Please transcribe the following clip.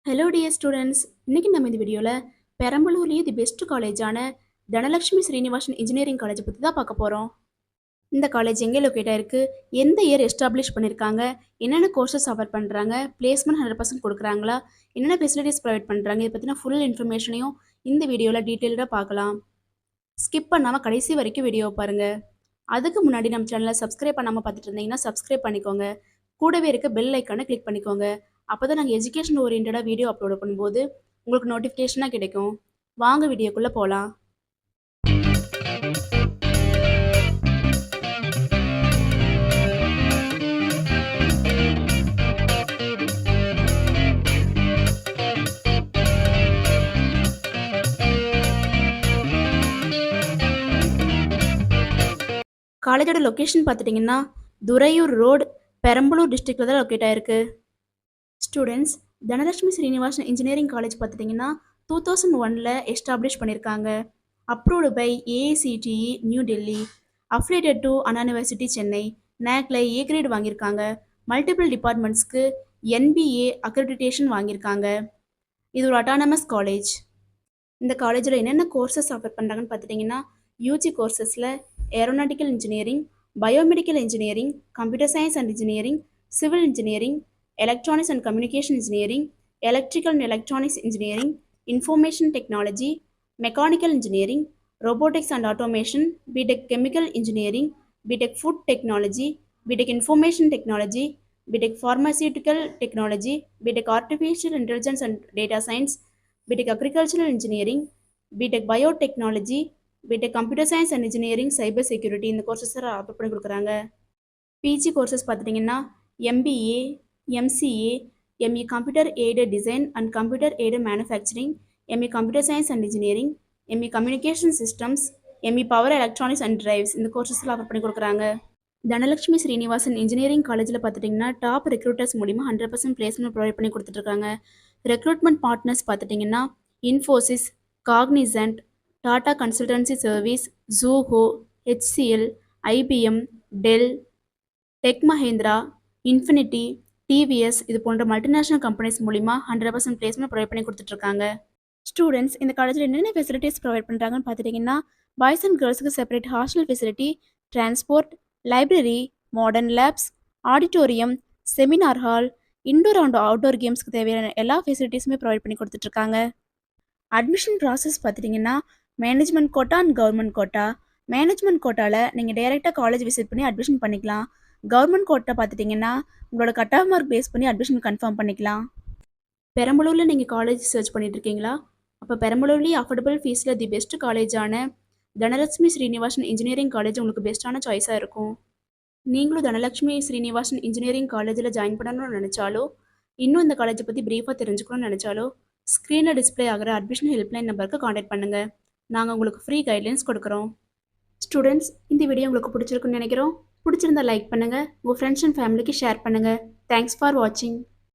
Hello dear students. இன்னைக்கு நம்ம இந்த வீடியோவில் பெரம்பலூர்லேயே தி பெஸ்ட் காலேஜான தனலட்சுமி ஸ்ரீனிவாசன் இன்ஜினியரிங் காலேஜை பற்றி தான் பார்க்க போகிறோம். இந்த காலேஜ் எங்கே லொக்கேட் ஆயிருக்கு, எந்த இயர் எஸ்டாப்ளிஷ் பண்ணியிருக்காங்க, என்னென்ன கோர்சஸ் ஆஃபர் பண்ணுறாங்க, பிளேஸ்மெண்ட் 100% கொடுக்குறாங்களா, என்னென்ன ஃபெசிலிட்டிஸ் ப்ரொவைட் பண்ணுறாங்க, இதை பற்றின ஃபுல் இன்ஃபர்மேஷனையும் இந்த வீடியோவில் டீட்டெயில்டாக பார்க்கலாம். ஸ்கிப் பண்ணாமல் கடைசி வரைக்கும் வீடியோவை பாருங்கள். அதுக்கு முன்னாடி நம்ம சேனலை சப்ஸ்கிரைப் பண்ணாமல் பார்த்துட்டு இருந்தீங்கன்னா சப்ஸ்கிரைப் பண்ணிக்கோங்க. கூடவே இருக்க பெல் ஐக்கானை கிளிக் பண்ணிக்கோங்க. அப்போ தான் நாங்கள் எஜுகேஷன் ஓரியன்டாக வீடியோ அப்லோட் பண்ணும்போது உங்களுக்கு நோட்டிஃபிகேஷனாக கிடைக்கும். வாங்க வீடியோக்குள்ளே போகலாம். காலேஜோட லொக்கேஷன் பார்த்துட்டிங்கன்னா துறையூர் ரோடு, பெரம்பலூர் டிஸ்ட்ரிக்டில் தான் லொக்கேட் ஆயிருக்கு. Students, Dhanalakshmi Srinivasan engineering college பார்த்துட்டிங்கன்னா 2001 எஸ்டாப்ளிஷ் பண்ணியிருக்காங்க. Approved by AICTE new Delhi, affiliated to Anna university Chennai, நேக்ல ஏ கிரேட் வாங்கியிருக்காங்க. மல்டிபிள் டிபார்ட்மெண்ட்ஸ்க்கு என்பிஏ அக்ரெடிட்டேஷன் வாங்கியிருக்காங்க. இது ஒரு அட்டானமஸ் காலேஜ். இந்த காலேஜில் என்னென்ன கோர்சஸ் ஆஃபர் பண்ணுறாங்கன்னு பார்த்துட்டிங்கன்னா யூஜி கோர்சஸில் aeronautical engineering, biomedical engineering, computer science and engineering, civil engineering, electronics and communication engineering, electrical and electronics engineering, information technology, mechanical engineering, robotics and automation, BTech chemical engineering, BTech food technology, BTech information technology, BTech pharmaceutical technology, BTech artificial intelligence and data science, BTech agricultural engineering, BTech biotechnology, BTech computer science and engineering, cyber security இந்த courses offer பண்ணி கொடுக்குறாங்க. PG courses பார்த்துட்டிங்கன்னா MBA, MCA, ME computer aided design and computer aided manufacturing, ME computer science and engineering, ME communication systems, ME power electronics and drives இந்த கோர்சஸ்லாம் offer பண்ணி கொடுக்குறாங்க. Dhanalakshmi Srinivasan engineering காலேஜில் பார்த்துட்டிங்கன்னா டாப் ரெக்ரூட்டர்ஸ் மூலிமா 100% பிளேஸ்மெண்ட் ப்ரொவைட் பண்ணி கொடுத்துட்ருக்காங்க. ரெக்ரூட்மெண்ட் பார்ட்னர்ஸ் பார்த்துட்டிங்கன்னா Infosys, Cognizant, Tata consultancy service, Zoho, HCL, IBM, Dell, Tech Mahindra, Infinity, TVS இது போன்ற மல்டிநேஷனல் கம்பெனிஸ் மூலிமா 100% பிளேஸ்மெண்ட் ப்ரொவைட் பண்ணி கொடுத்துட்ருக்காங்க. ஸ்டூடெண்ட்ஸ், இந்த காலேஜில் என்னென்ன ஃபெசிலிட்டிஸ் ப்ரொவைட் பண்ணுறாங்கன்னு பார்த்துட்டிங்கன்னா பாய்ஸ் அண்ட் கேர்ள்ஸுக்கு separate hostel facility, transport, library, modern labs, auditorium, seminar hall, indoor and outdoor கேம்ஸ்க்கு தேவையான எல்லா ஃபெசிலிட்டிஸுமே ப்ரொவைட் பண்ணி கொடுத்துட்ருக்காங்க. அட்மிஷன் ப்ராசஸ் பார்த்துட்டிங்கன்னா management quota and government quota. Management கோட்டாவில் நீங்கள் டைரெக்டாக காலேஜ் விசிட் பண்ணி அட்மிஷன் பண்ணிக்கலாம். கவர்மெண்ட் கோட்டா பார்த்துட்டிங்கன்னா உங்களோட கட் ஆஃப் மார்க் பேஸ் பண்ணி அட்மிஷன் கன்ஃபார்ம் பண்ணிக்கலாம். பெரம்பலூரில் நீங்கள் காலேஜ் சர்ச் பண்ணிட்டு இருக்கீங்களா? அப்போ பெரம்பலூர்லேயே அஃபோர்டபுள் ஃபீஸில் தி பெஸ்ட் காலேஜான தனலட்சுமி ஸ்ரீனிவாசன் இன்ஜினியரிங் காலேஜ் உங்களுக்கு பெஸ்ட்டான சாய்ஸாக இருக்கும். நீங்களும் தனலட்சுமி ஸ்ரீனிவாசன் இன்ஜினியரிங் காலேஜில் ஜாயின் பண்ணணும்னு நினச்சாலோ, இன்னும் இந்த காலேஜை பற்றி ப்ரீஃபாக தெரிஞ்சுக்கணும்னு நினச்சாலோ, ஸ்க்ரீனில் டிஸ்பிளே ஆகிற அட்மிஷன் ஹெல்ப்லைன் நம்பருக்கு காண்டாக்ட் பண்ணுங்கள். நாங்கள் உங்களுக்கு ஃப்ரீ கைட்லைன்ஸ் கொடுக்குறோம். ஸ்டூடெண்ட்ஸ், இந்த வீடியோ உங்களுக்கு பிடிச்சிருக்குன்னு நினைக்கிறோம். பிடிச்சிருந்தா லைக் பண்ணுங்கள், உங்கள் ஃப்ரெண்ட்ஸ் அண்ட் ஃபேமிலிக்கு ஷேர் பண்ணுங்கள். தேங்க்ஸ் ஃபார் வாட்சிங்.